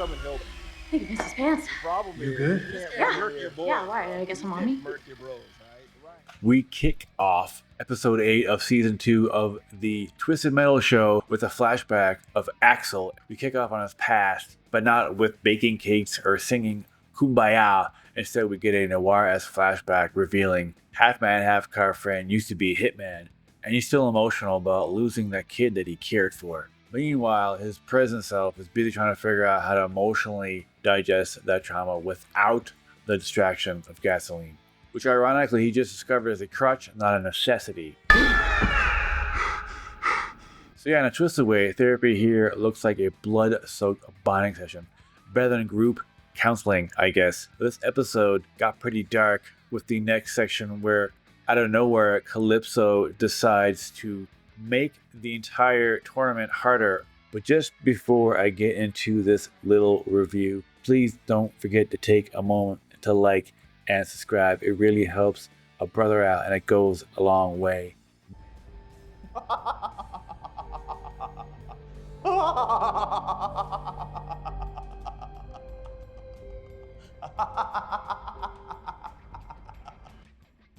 come and help. I think he missed his pants. The problem You is good? you can't Yeah. murk your boys. Yeah, why? Bro. I guess You I'm on can't me. murk your bros, right? We kick off episode 8 of season 2 of the Twisted Metal show with a flashback of Axel. We kick off on his past, but not with baking cakes or singing Kumbaya. Instead, we get a noir-esque flashback revealing half-man, half-car friend used to be a hitman, and he's still emotional about losing that kid that he cared for. Meanwhile, his present self is busy trying to figure out how to emotionally digest that trauma without the distraction of gasoline, which ironically he just discovered is a crutch, not a necessity. So yeah, in a twisted way, therapy here looks like a blood-soaked bonding session, better than group counseling, I guess. This episode got pretty dark with the next section where, out of nowhere, Calypso decides to make the entire tournament harder. But just before I get into this little review, please don't forget to take a moment to like and subscribe. It really helps a brother out and it goes a long way.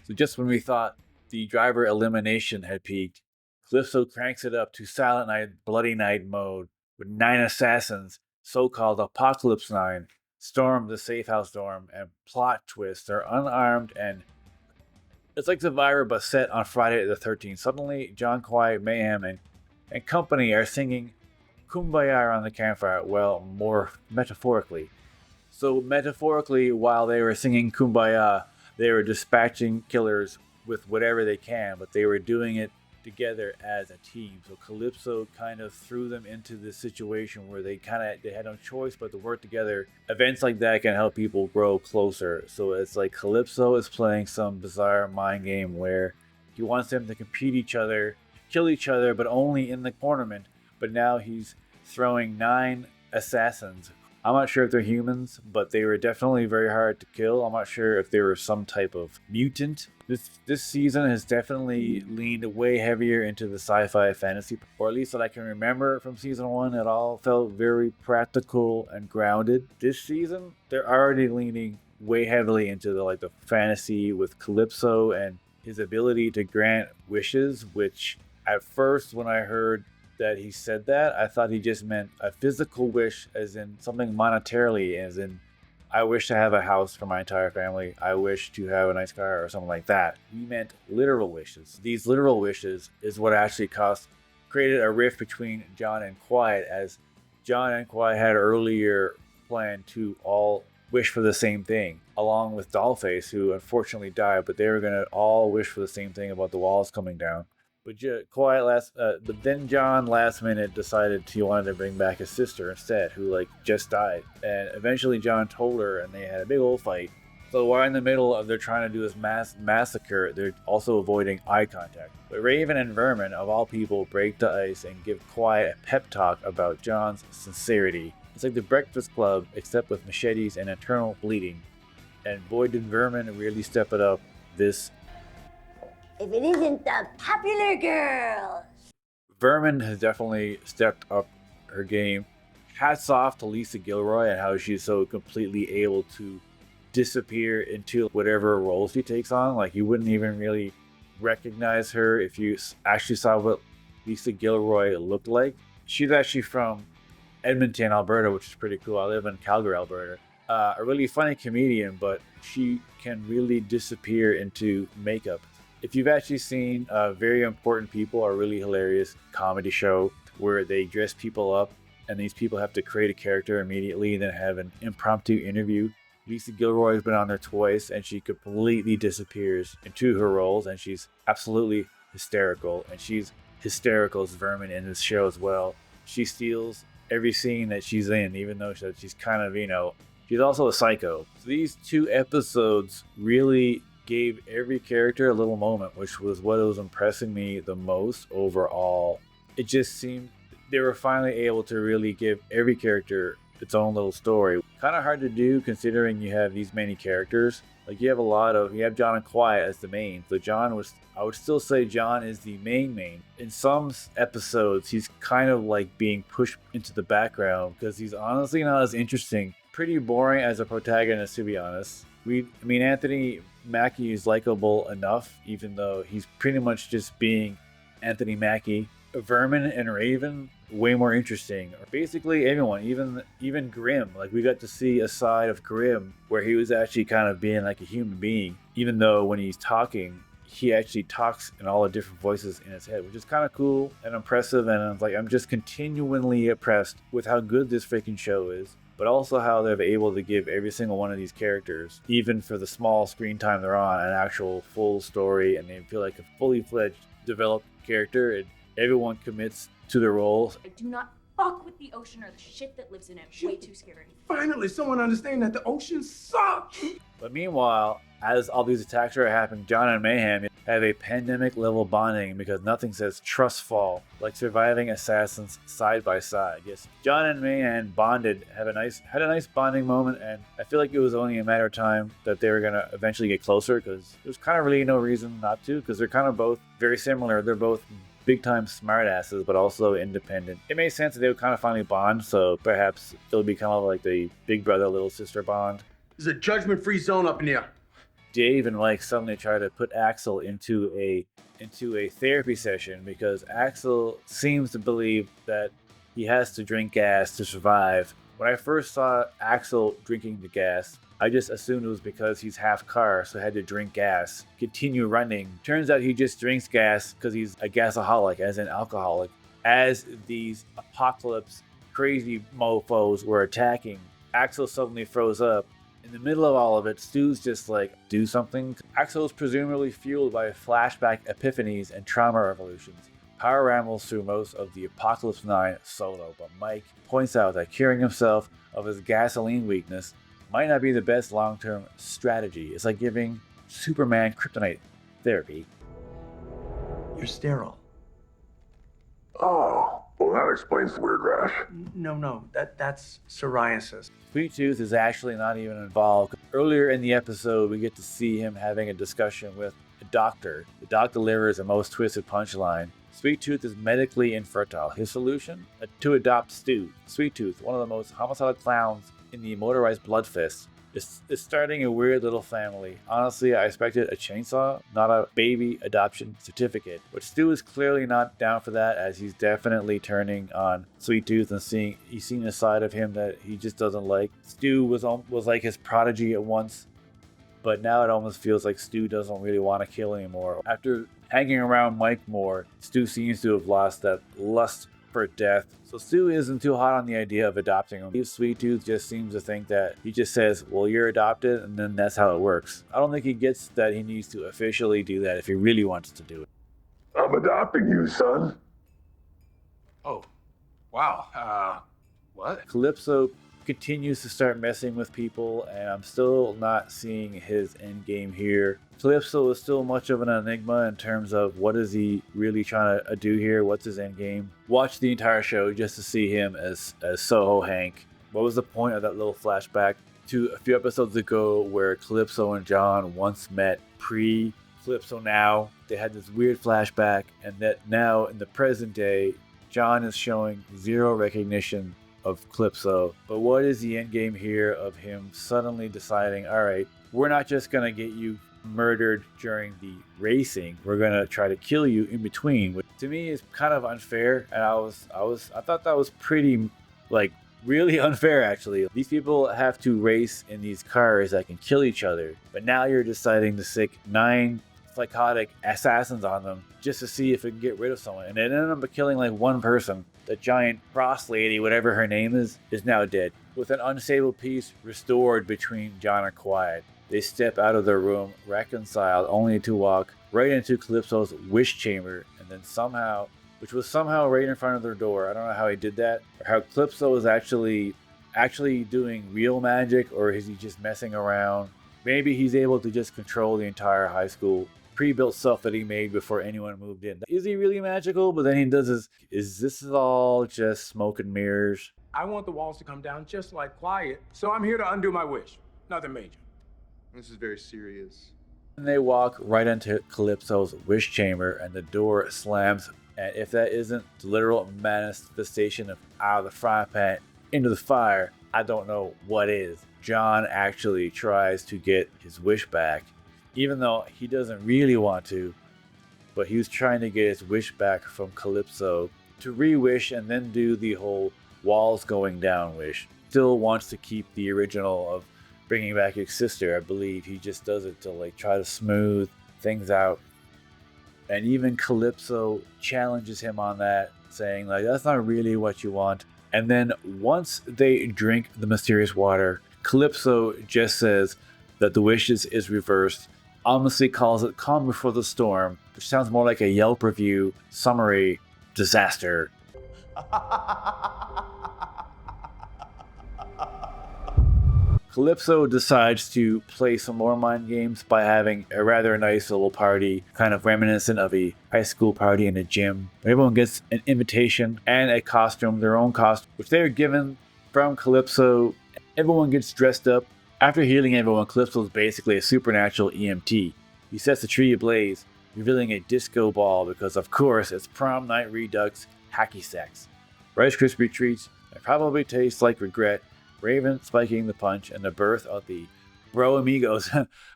So just when we thought the driver elimination had peaked, Calypso cranks it up to Silent Night, Bloody Night mode with 9 assassins, so-called Apocalypse 9, storm the safe house dorm, and plot twist. They're unarmed and it's like Survivor but set on Friday the 13th. Suddenly, John Quiet, Mayhem, and company are singing Kumbaya around the campfire, well, more metaphorically. So metaphorically, while they were singing Kumbaya, they were dispatching killers with whatever they can, but they were doing it together as a team. So Calypso kind of threw them into this situation where they had no choice but to work together. Events like that can help people grow closer. So it's like Calypso is playing some bizarre mind game where he wants them to compete each other, kill each other, but only in the tournament. But now he's throwing 9 assassins. I'm not sure if they're humans, but they were definitely very hard to kill. I'm not sure if they were some type of mutant. This season has definitely leaned way heavier into the sci-fi fantasy, or at least that I can remember from season 1. It all felt very practical and grounded. This season, they're already leaning way heavily into the fantasy with Calypso and his ability to grant wishes, which at first when I heard that he said that, I thought he just meant a physical wish, as in something monetarily, as in I wish to have a house for my entire family, I wish to have a nice car or something like that. He meant literal wishes. These literal wishes is what actually created a rift between John and Quiet, as John and Quiet had earlier planned to all wish for the same thing, along with Dollface, who unfortunately died, but they were going to all wish for the same thing about the walls coming down. But but then John last minute decided he wanted to bring back his sister instead, who just died. And eventually John told her, and they had a big old fight. So while in the middle of they're trying to do this massacre, they're also avoiding eye contact. But Raven and Vermin, of all people, break the ice and give Quiet a pep talk about John's sincerity. It's like the Breakfast Club, except with machetes and eternal bleeding. And boy, did Vermin really step it up this. If it isn't the popular girls. Vermin has definitely stepped up her game. Hats off to Lisa Gilroy and how she's so completely able to disappear into whatever role she takes on. Like, you wouldn't even really recognize her if you actually saw what Lisa Gilroy looked like. She's actually from Edmonton, Alberta, which is pretty cool. I live in Calgary, Alberta. A really funny comedian, but she can really disappear into makeup. If you've actually seen Very Important People, a really hilarious comedy show where they dress people up and these people have to create a character immediately and then have an impromptu interview. Lisa Gilroy has been on there twice and she completely disappears into her roles and she's absolutely hysterical. And she's hysterical as Vermin in this show as well. She steals every scene that she's in, even though she's kind of, she's also a psycho. So these 2 episodes really gave every character a little moment, which was what was impressing me the most overall. It just seemed they were finally able to really give every character its own little story. Kind of hard to do considering you have these many characters, Like you have John and Quiet as the main. So I would still say John is the main. In some episodes, he's kind of like being pushed into the background because he's honestly not as interesting. Pretty boring as a protagonist, to be honest. Anthony Mackie is likable enough, even though he's pretty much just being Anthony Mackie. Vermin and Raven, way more interesting. Or basically everyone, even Grimm. Like we got to see a side of Grimm where he was actually kind of being like a human being, even though when he's talking, he actually talks in all the different voices in his head, which is kind of cool and impressive. And I'm just continually impressed with how good this freaking show is, but also how they're able to give every single one of these characters, even for the small screen time they're on, an actual full story, and they feel like a fully fledged, developed character. And everyone commits to their roles. I do not fuck with the ocean or the shit that lives in it. Way too scary. Finally, someone understands that the ocean sucks. But meanwhile, as all these attacks are happening, John and Mayhem have a pandemic level bonding because nothing says trust fall like surviving assassins side by side. Yes, John and Mayhem bonded, had a nice bonding moment, and I feel like it was only a matter of time that they were gonna eventually get closer because there's kind of really no reason not to, because they're kind of both very similar. They're both big time smartasses, but also independent. It made sense that they would kind of finally bond, so perhaps it'll be kind of like the big brother, little sister bond. There's a judgment-free zone up in here. Dave and Mike suddenly try to put Axel into a therapy session because Axel seems to believe that he has to drink gas to survive. When I first saw Axel drinking the gas, I just assumed it was because he's half car, so had to drink gas, continue running. Turns out he just drinks gas because he's a gasaholic, as an alcoholic. As these apocalypse crazy mofos were attacking, Axel suddenly froze up. In the middle of all of it, Stu's just like, do something. Axel is presumably fueled by flashback epiphanies and trauma revolutions. Power rambles through most of the Apocalypse 9 solo, but Mike points out that curing himself of his gasoline weakness might not be the best long-term strategy. It's like giving Superman kryptonite therapy. You're sterile. Oh, well that explains the weird rash. No, that's psoriasis. Sweet Tooth is actually not even involved. Earlier in the episode, we get to see him having a discussion with a doctor. The doc delivers a most twisted punchline. Sweet Tooth is medically infertile. His solution? To adopt Stu. Sweet Tooth, one of the most homicidal clowns in the motorized Bloodfist, is starting a weird little family. Honestly, I expected a chainsaw, not a baby adoption certificate. But Stu is clearly not down for that, as he's definitely turning on Sweet Tooth and he's seen a side of him that he just doesn't like. Stu was like his prodigy at once, but now it almost feels like Stu doesn't really want to kill anymore. After hanging around Mike more, Stu seems to have lost that lust for death. So Stu isn't too hot on the idea of adopting him. Sweet Tooth just seems to think that he just says, well, you're adopted, and then that's how it works. I don't think he gets that he needs to officially do that if he really wants to do it. I'm adopting you, son. Oh, wow. What? Calypso continues to start messing with people, and I'm still not seeing his end game here. Calypso is still much of an enigma in terms of what is he really trying to do here, what's his end game. Watch the entire show just to see him as Soho Hank. What was the point of that little flashback to a few episodes ago where Calypso and John once met pre-Calypso Now? They had this weird flashback, and that now in the present day, John is showing zero recognition of Calypso. But what is the end game here of him suddenly deciding, all right, we're not just gonna get you murdered during the racing, we're gonna try to kill you in between, which to me is kind of unfair. And I thought that was pretty, like, really unfair actually. These people have to race in these cars that can kill each other, but now you're deciding to sick 9 psychotic assassins on them just to see if it can get rid of someone, and it ended up killing like one person. The giant frost lady, whatever her name is now dead. With an unstable peace restored between John and Quiet, they step out of their room reconciled, only to walk right into Calypso's wish chamber, and then somehow, which was somehow right in front of their door. I don't know how he did that, or how Calypso is actually doing real magic, or is he just messing around? Maybe he's able to just control the entire high school pre-built stuff that he made before anyone moved in. Is he really magical? But then he does is this all just smoke and mirrors? I want the walls to come down just like Quiet, so I'm here to undo my wish. Nothing major. This is very serious. And they walk right into Calypso's wish chamber, and the door slams. And if that isn't the literal manifestation of out of the frying pan into the fire, I don't know what is. John actually tries to get his wish back, even though he doesn't really want to. But he was trying to get his wish back from Calypso to re-wish and then do the whole walls going down wish. Still wants to keep the original of bringing back his sister. I believe he just does it to like try to smooth things out. And even Calypso challenges him on that, saying like, that's not really what you want. And then once they drink the mysterious water, Calypso just says that the wishes is reversed, ominously calls it Calm Before the Storm, which sounds more like a Yelp review summary disaster. Calypso decides to play some more mind games by having a rather nice little party, kind of reminiscent of a high school party in a gym. Everyone gets an invitation and a costume, their own costume, which they are given from Calypso. Everyone gets dressed up. After healing everyone, Calypso is basically a supernatural EMT. He sets the tree ablaze, revealing a disco ball because, of course, it's prom night redux hacky sacks. Rice Krispie treats that probably taste like regret, Raven spiking the punch, and the birth of the Bro Amigos.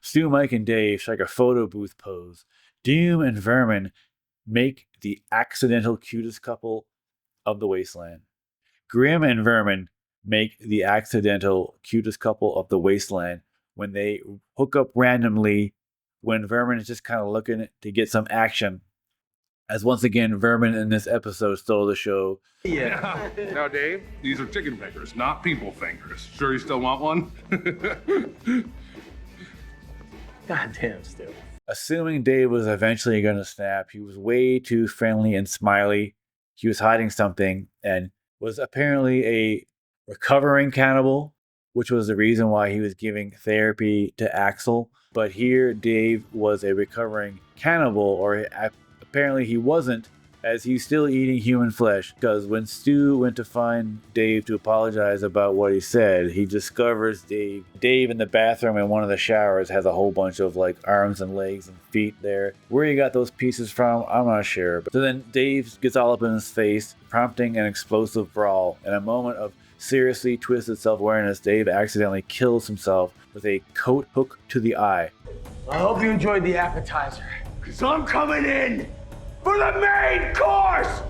Stu, Mike, and Dave strike a photo booth pose. Doom and Vermin make the accidental cutest couple of the wasteland. Grim and Vermin make the accidental cutest couple of the wasteland when they hook up randomly when Vermin is just kind of looking to get some action. As once again, Vermin in this episode stole the show. Yeah. Now, Dave, these are chicken fingers, not people fingers. Sure you still want one? Goddamn, Stu. Assuming Dave was eventually going to snap, he was way too friendly and smiley. He was hiding something and was apparently a recovering cannibal, which was the reason why he was giving therapy to Axel. But here, Dave was a recovering cannibal, or apparently he wasn't, as he's still eating human flesh. Because when Stu went to find Dave to apologize about what he said, he discovers Dave in the bathroom in one of the showers has a whole bunch of like arms and legs and feet there. Where he got those pieces from, I'm not sure. So then Dave gets all up in his face, prompting an explosive brawl. In a moment of seriously twisted self-awareness, Dave accidentally kills himself with a coat hook to the eye. I hope you enjoyed the appetizer, because I'm coming in for the main course!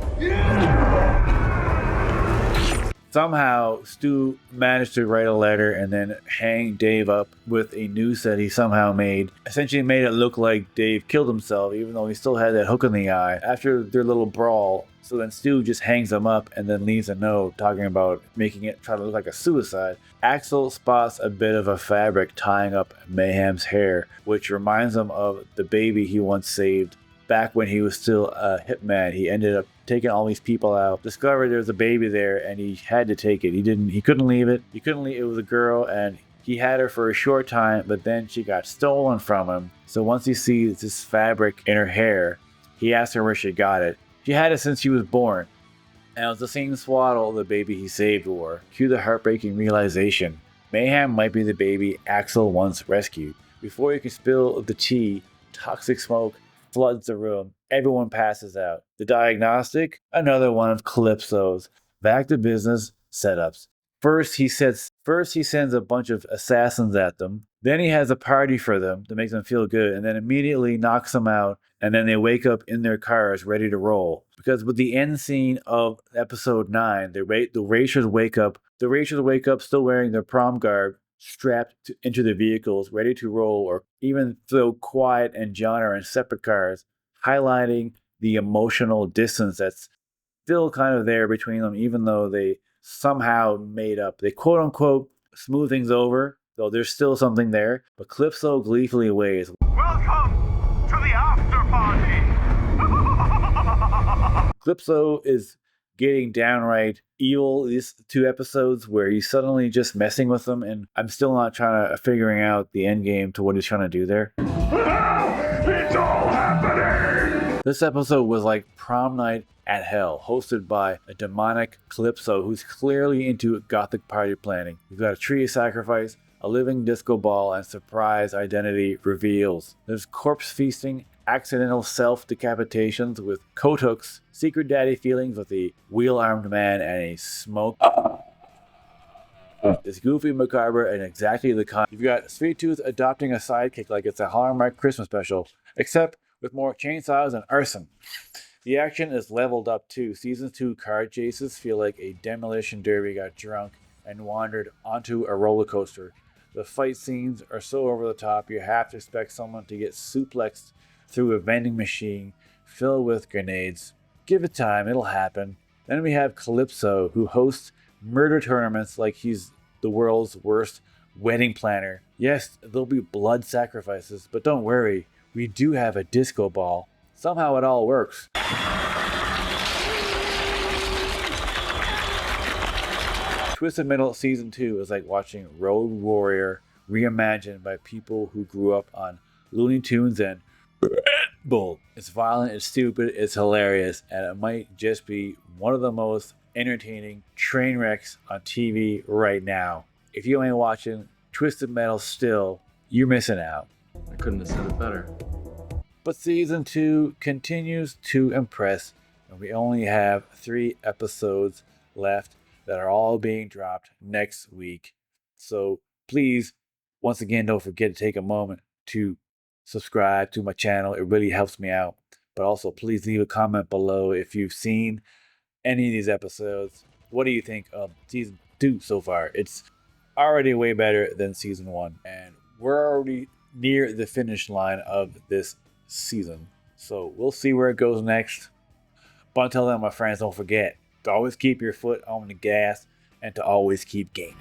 Somehow, Stu managed to write a letter and then hang Dave up with a noose that he somehow made. Essentially made it look like Dave killed himself, even though he still had that hook in the eye. After their little brawl, so then Stu just hangs him up and then leaves a note talking about making it try to look like a suicide. Axel spots a bit of a fabric tying up Mayhem's hair, which reminds him of the baby he once saved. Back when he was still a hitman, he ended up taking all these people out, discovered there was a baby there, and he had to take it. He couldn't leave it. It was a girl, and he had her for a short time, but then she got stolen from him. So once he sees this fabric in her hair, he asks her where she got it. She had it since she was born, and it was the same swaddle the baby he saved wore. Cue the heartbreaking realization. Mayhem might be the baby Axel once rescued. Before you can spill the tea, toxic smoke floods the room. Everyone passes out. The diagnostic, another one of Calypso's back to business setups. First he sends a bunch of assassins at them. Then he has a party for them to make them feel good, and then immediately knocks them out. And then they wake up in their cars ready to roll. Because with the end scene of episode 9, the Rachers wake up. The Rachers wake up still wearing their prom garb, strapped into their vehicles, ready to roll, or even though Quiet and John are in separate cars, highlighting the emotional distance that's still kind of there between them, even though they somehow made up. They quote unquote smooth things over, though there's still something there. But Calypso gleefully waves. Welcome to the after party! Calypso is getting downright evil these 2 episodes where he's suddenly just messing with them, and I'm still not figuring out the end game to what he's trying to do there. It's all happening! This episode was like prom night at hell, hosted by a demonic Calypso who's clearly into gothic party planning. We've got a tree of sacrifice, a living disco ball, and surprise identity reveals. There's corpse feasting, accidental self-decapitations with Kotuk's secret daddy feelings with the wheel-armed man and a smoke. It's goofy, macabre, and exactly the kind. You've got Sweet Tooth adopting a sidekick like it's a Hallmark Christmas special, except with more chainsaws and arson. The action is leveled up too. Season 2 car chases feel like a demolition derby got drunk and wandered onto a roller coaster. The fight scenes are so over the top you have to expect someone to get suplexed through a vending machine filled with grenades. Give it time, it'll happen. Then we have Calypso, who hosts murder tournaments like he's the world's worst wedding planner. Yes, there'll be blood sacrifices, but don't worry, we do have a disco ball. Somehow it all works. Twisted Metal Season 2 is like watching Road Warrior reimagined by people who grew up on Looney Tunes and Red Bull. It's violent, it's stupid, it's hilarious, and it might just be one of the most entertaining train wrecks on TV right now. If you ain't watching Twisted Metal still, you're missing out. I couldn't have said it better. But Season 2 continues to impress, and we only have 3 episodes left that are all being dropped next week. So please, once again, don't forget to take a moment to subscribe to my channel. It really helps me out. But also, please leave a comment below if you've seen any of these episodes. What do you think of Season 2 so far? It's already way better than Season 1. And we're already near the finish line of this season. So we'll see where it goes next. But until then, my friends, don't forget to always keep your foot on the gas and to always keep gaming.